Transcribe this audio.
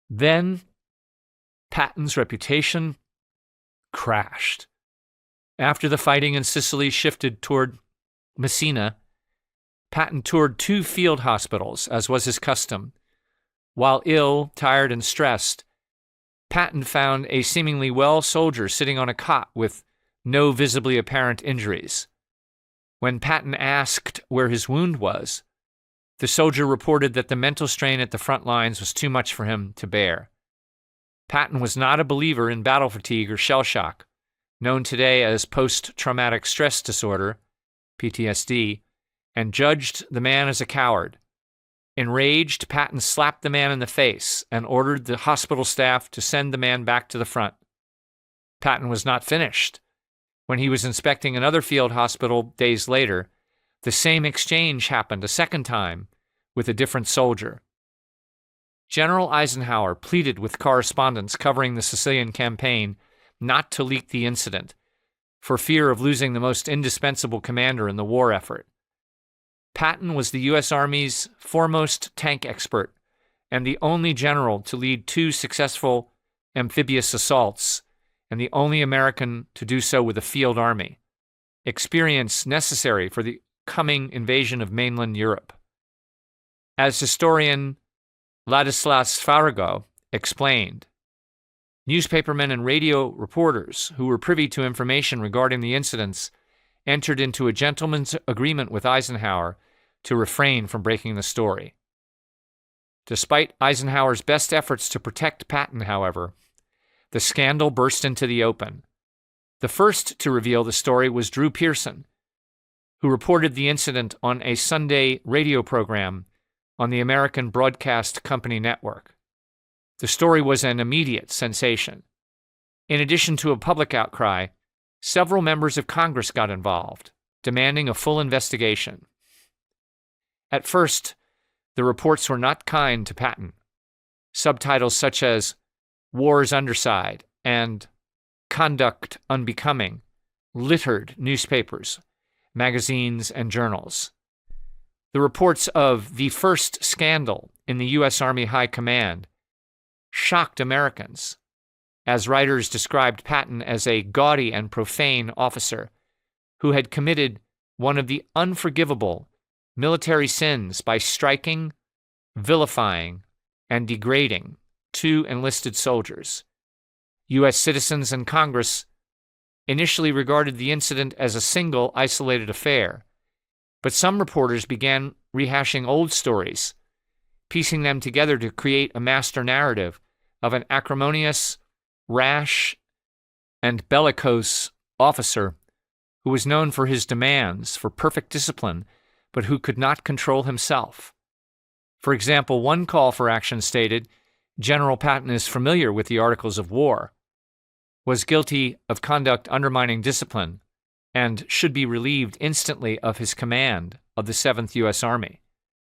Then Patton's reputation crashed. After the fighting in Sicily shifted toward Messina, Patton toured 2 field hospitals, as was his custom. While ill, tired, and stressed, Patton found a seemingly well soldier sitting on a cot with no visibly apparent injuries. When Patton asked where his wound was, the soldier reported that the mental strain at the front lines was too much for him to bear. Patton was not a believer in battle fatigue or shell shock, known today as post-traumatic stress disorder, PTSD, and judged the man as a coward. Enraged, Patton slapped the man in the face and ordered the hospital staff to send the man back to the front. Patton was not finished. When he was inspecting another field hospital days later, the same exchange happened a second time with a different soldier. General Eisenhower pleaded with correspondents covering the Sicilian campaign not to leak the incident, for fear of losing the most indispensable commander in the war effort. Patton was the U.S. Army's foremost tank expert and the only general to lead 2 successful amphibious assaults, and the only American to do so with a field army, experience necessary for the coming invasion of mainland Europe. As historian Ladislas Farago explained, newspapermen and radio reporters who were privy to information regarding the incidents entered into a gentleman's agreement with Eisenhower to refrain from breaking the story. Despite Eisenhower's best efforts to protect Patton, however, the scandal burst into the open. The first to reveal the story was Drew Pearson, who reported the incident on a Sunday radio program on the American Broadcast Company network. The story was an immediate sensation. In addition to a public outcry, several members of Congress got involved, demanding a full investigation. At first, the reports were not kind to Patton. Subtitles such as War's Underside and Conduct Unbecoming littered newspapers, magazines, and journals. The reports of the first scandal in the U.S. Army High Command shocked Americans, as writers described Patton as a gaudy and profane officer who had committed one of the unforgivable military sins by striking, vilifying, and degrading 2 enlisted soldiers. U.S. citizens and Congress initially regarded the incident as a single, isolated affair, but some reporters began rehashing old stories, piecing them together to create a master narrative of an acrimonious, rash, and bellicose officer who was known for his demands for perfect discipline, but who could not control himself. For example, one call for action stated, General Patton is familiar with the Articles of War, was guilty of conduct undermining discipline, and should be relieved instantly of his command of the 7th U.S. Army.